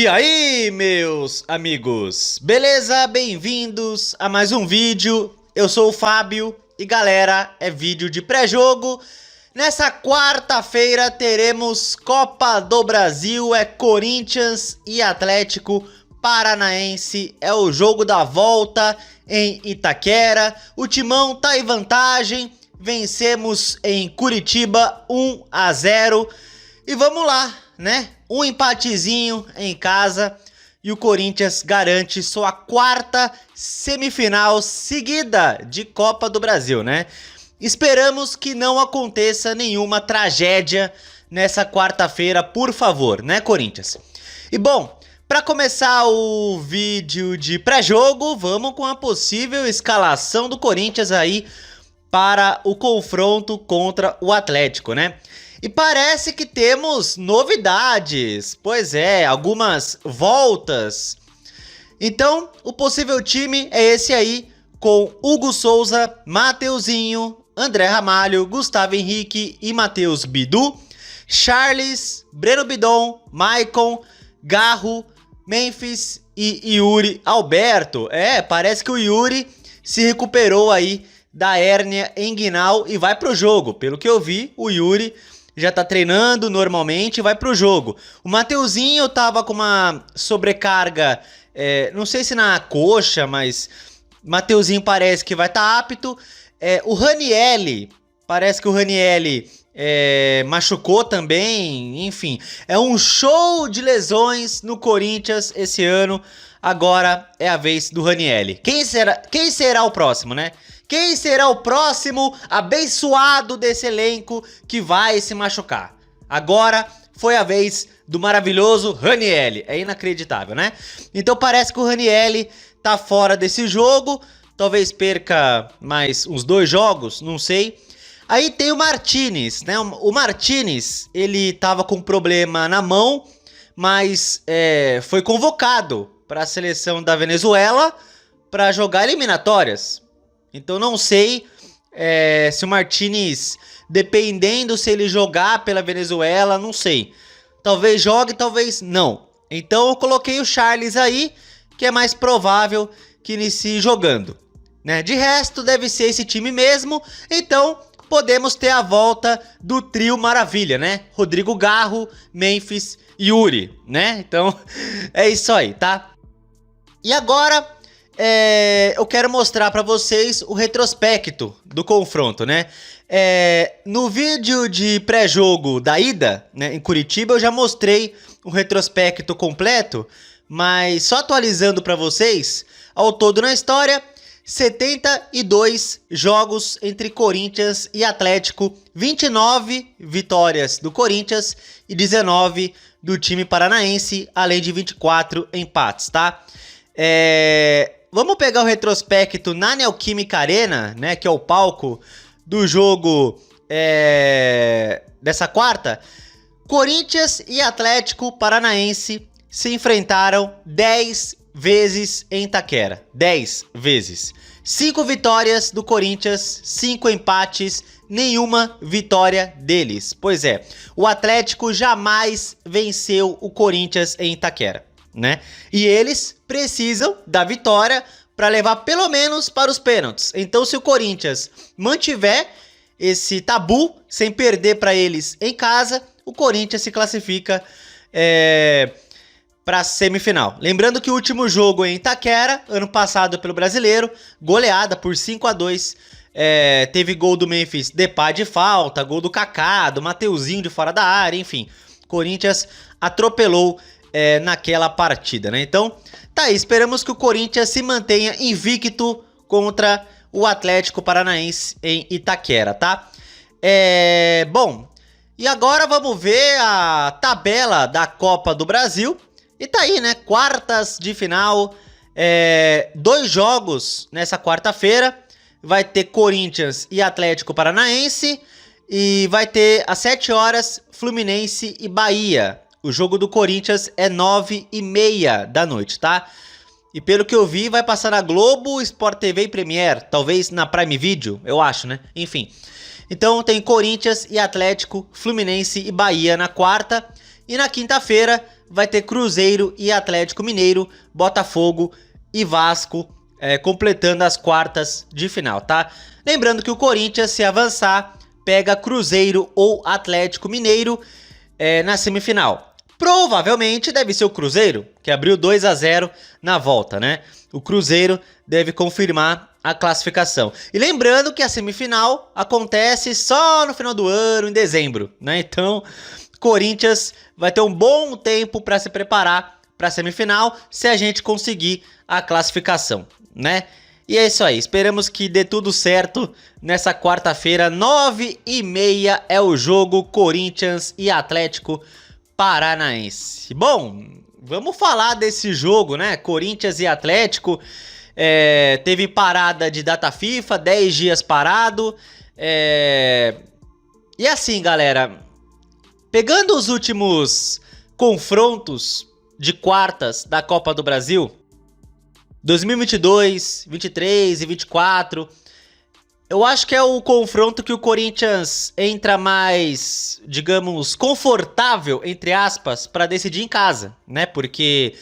E aí, meus amigos, beleza? Bem-vindos a mais um vídeo. Eu sou o Fábio e galera, é vídeo de pré-jogo. Nessa quarta-feira teremos Copa do Brasil, é Corinthians e Atlético Paranaense, é o jogo da volta em Itaquera. O Timão tá em vantagem, vencemos em Curitiba 1-0 e vamos lá, né? Um empatezinho em casa e o Corinthians garante sua quarta semifinal seguida de Copa do Brasil, né? Esperamos que não aconteça nenhuma tragédia nessa quarta-feira, por favor, né, Corinthians? E bom, para começar o vídeo de pré-jogo, vamos com a possível escalação do Corinthians aí para o confronto contra o Atlético, né? E parece que temos novidades, pois é, algumas voltas. Então, o possível time é esse aí, com Hugo Souza, Mateuzinho, André Ramalho, Gustavo Henrique e Matheus Bidu, Charles, Breno Bidon, Maicon, Garro, Memphis e Yuri Alberto. É, parece que o Yuri se recuperou aí da hérnia inguinal e vai pro jogo. Pelo que eu vi, o Yuri já tá treinando normalmente e vai pro jogo. O Mateuzinho tava com uma sobrecarga, não sei se na coxa, mas Mateuzinho parece que vai estar apto. O Ranielli, parece que o Ranielli machucou também, enfim. É um show de lesões no Corinthians esse ano. Agora é a vez do Ranielli. Quem será o próximo, né? Quem será o próximo abençoado desse elenco que vai se machucar? Agora foi a vez do maravilhoso Ranielli. É inacreditável, né? Então parece que o Ranielli tá fora desse jogo. Talvez perca mais uns 2 jogos, não sei. Aí tem o Martinez, né? O Martinez, ele tava com problema na mão, mas foi convocado para a seleção da Venezuela para jogar eliminatórias. Então não sei se o Martinez, dependendo se ele jogar pela Venezuela, não sei. Talvez jogue, talvez não. Então eu coloquei o Charles aí, que é mais provável que inicie jogando, né? De resto deve ser esse time mesmo, então podemos ter a volta do trio maravilha, né? Rodrigo Garro, Memphis e Yuri, né? Então é isso aí, tá? E agora eu quero mostrar para vocês o retrospecto do confronto, né? No vídeo de pré-jogo da ida, né, em Curitiba, eu já mostrei o retrospecto completo, mas só atualizando para vocês, ao todo na história, 72 jogos entre Corinthians e Atlético, 29 vitórias do Corinthians e 19 do time paranaense, além de 24 empates, tá? Vamos pegar o retrospecto na Neoquímica Arena, né, que é o palco do jogo dessa quarta. Corinthians e Atlético Paranaense se enfrentaram 10 vezes em Itaquera. 10 vezes. 5 vitórias do Corinthians, 5 empates, nenhuma vitória deles. Pois é, o Atlético jamais venceu o Corinthians em Itaquera, né? E eles precisam da vitória para levar pelo menos para os pênaltis. Então, se o Corinthians mantiver esse tabu sem perder para eles em casa, o Corinthians se classifica para a semifinal. Lembrando que o último jogo em Itaquera, ano passado pelo Brasileiro, goleada por 5-2. Teve gol do Memphis Depay de falta, gol do Kaká, do Mateuzinho de fora da área, enfim. Corinthians atropelou naquela partida, né? Então, tá aí, esperamos que o Corinthians se mantenha invicto contra o Atlético Paranaense em Itaquera, tá? Bom, e agora vamos ver a tabela da Copa do Brasil. E tá aí, né? Quartas de final, 2 jogos nessa quarta-feira. Vai ter Corinthians e Atlético Paranaense. E vai ter às 7 horas Fluminense e Bahia. O jogo do Corinthians é 9h30 da noite, tá? E pelo que eu vi, vai passar na Globo, Sport TV e Premiere. Talvez na Prime Video, eu acho, né? Enfim. Então tem Corinthians e Atlético, Fluminense e Bahia na quarta. E na quinta-feira vai ter Cruzeiro e Atlético Mineiro, Botafogo e Vasco completando as quartas de final, tá? Lembrando que o Corinthians, se avançar, pega Cruzeiro ou Atlético Mineiro na semifinal. Provavelmente deve ser o Cruzeiro, que abriu 2 a 0 na volta, né? O Cruzeiro deve confirmar a classificação. E lembrando que a semifinal acontece só no final do ano, em dezembro, né? Então, Corinthians vai ter um bom tempo para se preparar para a semifinal, se a gente conseguir a classificação, né? E é isso aí, esperamos que dê tudo certo nessa quarta-feira, 9h30 é o jogo Corinthians e Atlético Paranaense. Bom, vamos falar desse jogo, né? Corinthians e Atlético, teve parada de data FIFA, 10 dias parado. E assim, galera, pegando os últimos confrontos de quartas da Copa do Brasil, 2022, 23 e 24, eu acho que é o confronto que o Corinthians entra mais, digamos, confortável, entre aspas, para decidir em casa, né? Porque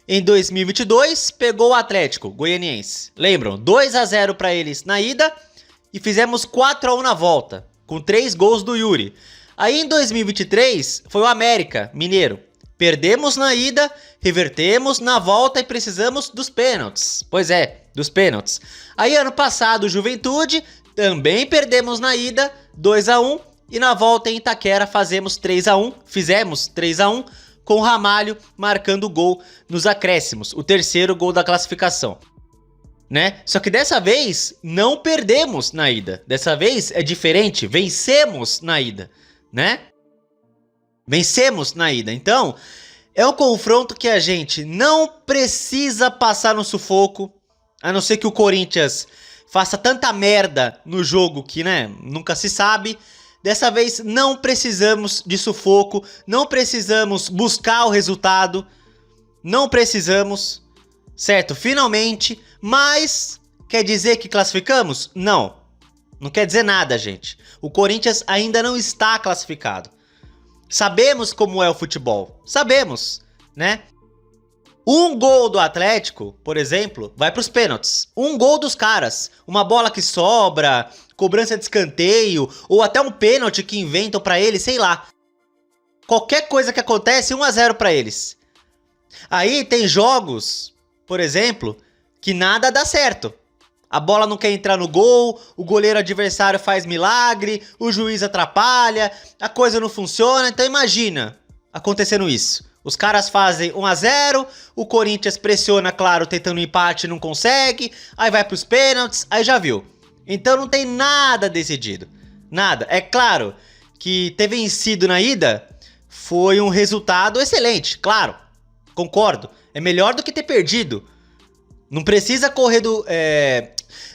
em 2022 pegou o Atlético Goianiense. Lembram? 2 a 0 para eles na ida e fizemos 4 a 1 na volta, com 3 gols do Yuri. Aí em 2023 foi o América Mineiro. Perdemos na ida, revertemos na volta e precisamos dos pênaltis. Pois é, dos pênaltis. Aí ano passado, Juventude, também perdemos na ida, 2 a 1. E na volta em Itaquera fizemos 3 a 1, com o Ramalho marcando o gol nos acréscimos. O terceiro gol da classificação, né? Só que dessa vez não perdemos na ida. Dessa vez é diferente, vencemos na ida, né? Vencemos na ida. Então, é um confronto que a gente não precisa passar no sufoco, a não ser que o Corinthians faça tanta merda no jogo que, né, nunca se sabe. Dessa vez não precisamos de sufoco, não precisamos buscar o resultado, não precisamos, certo? Finalmente, mas quer dizer que classificamos? Não, não quer dizer nada, gente. O Corinthians ainda não está classificado. Sabemos como é o futebol, sabemos, né? Um gol do Atlético, por exemplo, vai para os pênaltis. Um gol dos caras, uma bola que sobra, cobrança de escanteio, ou até um pênalti que inventam para eles, sei lá. Qualquer coisa que acontece, 1 a 0 para eles. Aí tem jogos, por exemplo, que nada dá certo. A bola não quer entrar no gol, o goleiro adversário faz milagre, o juiz atrapalha, a coisa não funciona. Então imagina acontecendo isso. Os caras fazem 1 a 0, o Corinthians pressiona, claro, tentando um empate, não consegue, aí vai pros pênaltis, aí já viu. Então não tem nada decidido, nada. É claro que ter vencido na ida foi um resultado excelente, claro, concordo. É melhor do que ter perdido. Não precisa correr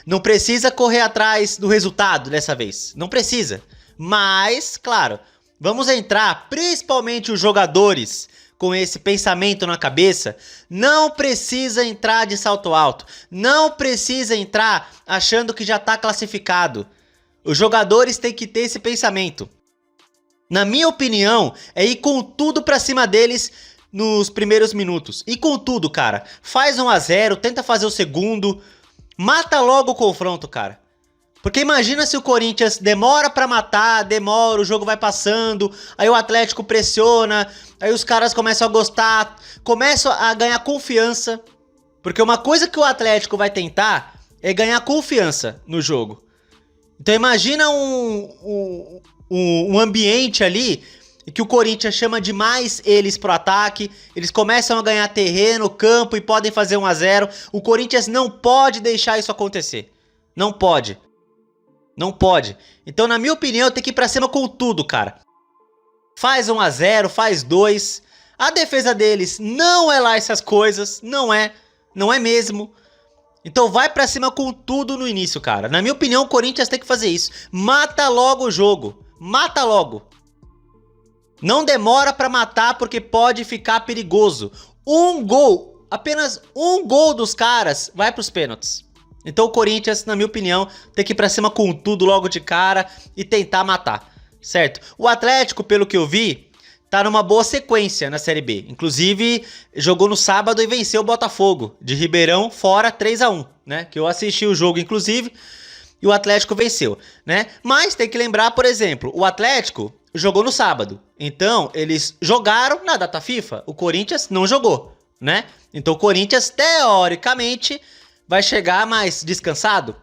não precisa correr atrás do resultado dessa vez. Não precisa. Mas, claro, vamos entrar, principalmente os jogadores, com esse pensamento na cabeça. Não precisa entrar de salto alto. Não precisa entrar achando que já está classificado. Os jogadores têm que ter esse pensamento. Na minha opinião, é ir com tudo pra cima deles nos primeiros minutos. E com tudo, cara. Faz 1 a 0, tenta fazer o segundo. Mata logo o confronto, cara. Porque imagina se o Corinthians demora pra matar, demora, o jogo vai passando, aí o Atlético pressiona, aí os caras começam a gostar, começam a ganhar confiança. Porque uma coisa que o Atlético vai tentar é ganhar confiança no jogo. Então imagina um ambiente ali que o Corinthians chama demais eles pro ataque, eles começam a ganhar terreno, campo e podem fazer 1 a 0. O Corinthians não pode deixar isso acontecer. Não pode. Não pode. Então, na minha opinião, tem que ir pra cima com tudo, cara. Faz 1 a 0, faz 2. A defesa deles não é lá essas coisas, não é mesmo. Então vai pra cima com tudo no início, cara. Na minha opinião, o Corinthians tem que fazer isso. Mata logo o jogo. Mata logo. Não demora pra matar porque pode ficar perigoso. Um gol, apenas um gol dos caras vai pros pênaltis. Então o Corinthians, na minha opinião, tem que ir pra cima com tudo logo de cara e tentar matar, certo? O Atlético, pelo que eu vi, tá numa boa sequência na Série B. Inclusive, jogou no sábado e venceu o Botafogo, de Ribeirão, fora 3-1, né? Que eu assisti o jogo, inclusive, e o Atlético venceu, né? Mas tem que lembrar, por exemplo, o Atlético jogou no sábado. Então, eles jogaram na data FIFA, o Corinthians não jogou, né? Então, o Corinthians, teoricamente, vai chegar mais descansado,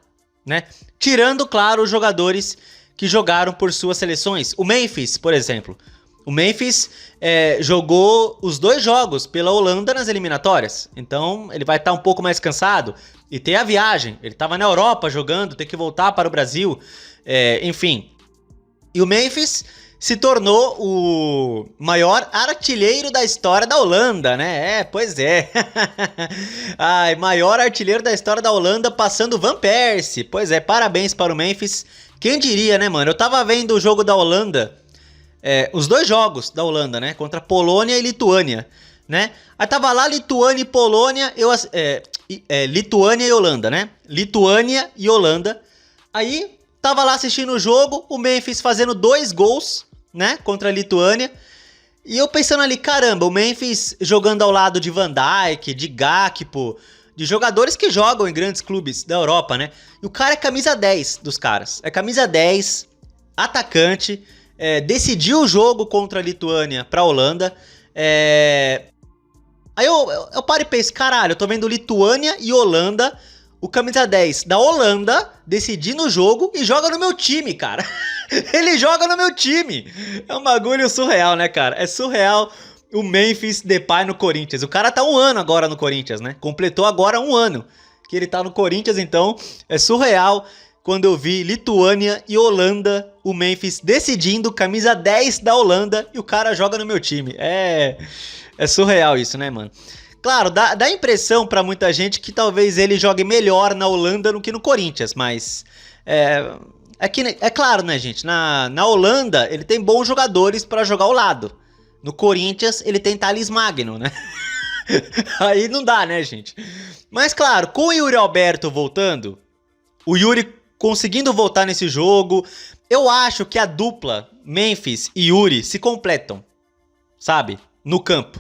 né? Tirando, claro, os jogadores que jogaram por suas seleções. O Memphis, por exemplo. O Memphis jogou os 2 jogos pela Holanda nas eliminatórias. Então, ele vai estar um pouco mais cansado. E tem a viagem. Ele estava na Europa jogando, tem que voltar para o Brasil. Enfim. E o Memphis se tornou o maior artilheiro da história da Holanda, né? Pois é. Ai, maior artilheiro da história da Holanda, passando o Van Persie. Pois é, parabéns para o Memphis. Quem diria, né, mano? Eu tava vendo o jogo da Holanda, os 2 jogos da Holanda, né? Contra Polônia e Lituânia, né? Aí tava lá Lituânia e Polônia, Lituânia e Holanda, né? Lituânia e Holanda. Aí tava lá assistindo o jogo, o Memphis fazendo 2 gols, né? Contra a Lituânia. E eu pensando ali, caramba, o Memphis jogando ao lado de Van Dijk, de Gakpo, de jogadores que jogam em grandes clubes da Europa, né? E o cara é camisa 10 dos caras. É camisa 10, atacante, decidiu o jogo contra a Lituânia pra Holanda. Aí eu paro e penso, caralho, eu tô vendo Lituânia e Holanda, o camisa 10 da Holanda decidindo o jogo e joga no meu time, cara. Ele joga no meu time. É um bagulho surreal, né, cara? É surreal. O Memphis Depay no Corinthians. O cara tá 1 ano agora no Corinthians, né? Completou agora 1 ano que ele tá no Corinthians, então é surreal quando eu vi Lituânia e Holanda, o Memphis decidindo, camisa 10 da Holanda, e o cara joga no meu time. É surreal isso, né, mano? Claro, dá impressão pra muita gente que talvez ele jogue melhor na Holanda do que no Corinthians, mas é claro, né, gente? Na Holanda ele tem bons jogadores pra jogar ao lado. No Corinthians, ele tem Thales Magno, né? Aí não dá, né, gente? Mas, claro, com o Yuri Alberto voltando, o Yuri conseguindo voltar nesse jogo, eu acho que a dupla Memphis e Yuri se completam, sabe? No campo.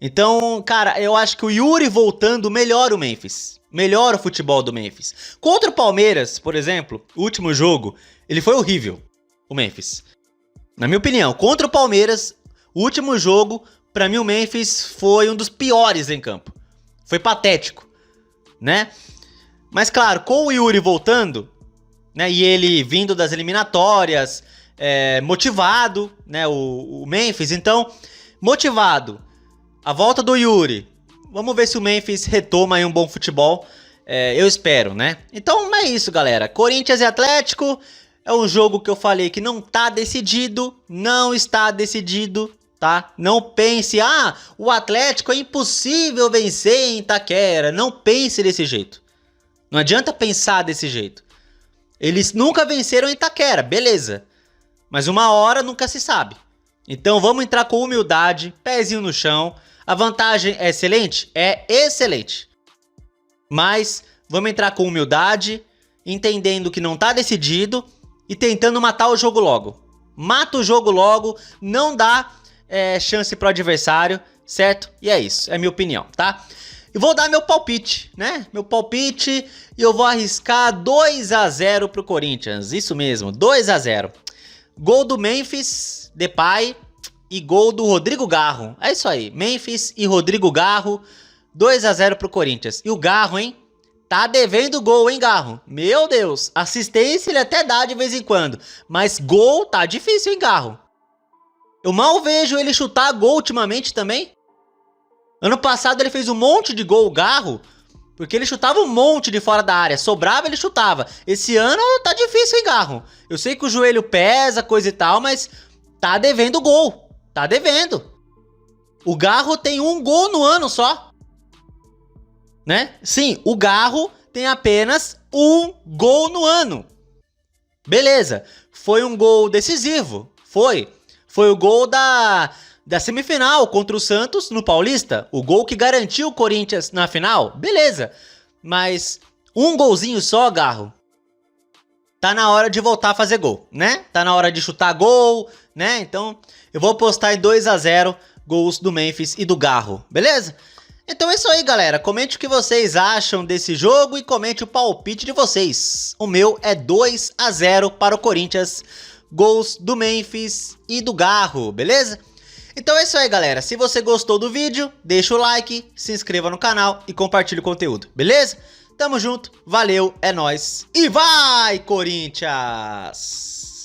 Então, cara, eu acho que o Yuri voltando melhora o Memphis. Melhora o futebol do Memphis. Contra o Palmeiras, por exemplo, o último jogo, ele foi horrível, o Memphis. Na minha opinião, contra o Palmeiras, o último jogo, pra mim o Memphis foi um dos piores em campo. Foi patético, né? Mas claro, com o Yuri voltando, né, e ele vindo das eliminatórias, motivado, né, o Memphis, então, motivado, a volta do Yuri, vamos ver se o Memphis retoma aí um bom futebol, eu espero, né? Então é isso, galera, Corinthians e Atlético, é um jogo que eu falei que não tá decidido, não está decidido, tá? Não pense, o Atlético é impossível vencer em Itaquera. Não pense desse jeito. Não adianta pensar desse jeito. Eles nunca venceram em Itaquera, beleza. Mas uma hora nunca se sabe. Então vamos entrar com humildade, pezinho no chão. A vantagem é excelente? É excelente. Mas vamos entrar com humildade, entendendo que não tá decidido e tentando matar o jogo logo. Mata o jogo logo, não dá chance pro adversário, certo? E é isso, é a minha opinião, tá? E vou dar meu palpite, né? Meu palpite, e eu vou arriscar 2-0 pro Corinthians, isso mesmo, 2-0. Gol do Memphis Depay e gol do Rodrigo Garro. É isso aí, Memphis e Rodrigo Garro, 2-0 pro Corinthians. E o Garro, hein? Tá devendo gol, hein, Garro? Meu Deus, assistência ele até dá de vez em quando, mas gol tá difícil, hein, Garro? Eu mal vejo ele chutar gol ultimamente também. Ano passado ele fez um monte de gol, o Garro, porque ele chutava um monte de fora da área. Sobrava, ele chutava. Esse ano tá difícil, hein, Garro? Eu sei que o joelho pesa, coisa e tal, mas tá devendo gol. Tá devendo. O Garro tem 1 gol no ano só. Né? Sim, o Garro tem apenas 1 gol no ano. Beleza. Foi um gol decisivo. Foi o gol da semifinal contra o Santos no Paulista. O gol que garantiu o Corinthians na final. Beleza. Mas 1 golzinho só, Garro. tá na hora de voltar a fazer gol, né? Tá na hora de chutar gol, né? Então eu vou postar em 2 a 0 gols do Memphis e do Garro, beleza? Então é isso aí, galera. Comente o que vocês acham desse jogo e comente o palpite de vocês. O meu é 2 a 0 para o Corinthians, gols do Memphis e do Garro, beleza? Então é isso aí, galera. Se você gostou do vídeo, deixa o like, se inscreva no canal e compartilhe o conteúdo, beleza? Tamo junto, valeu, é nóis e vai, Corinthians!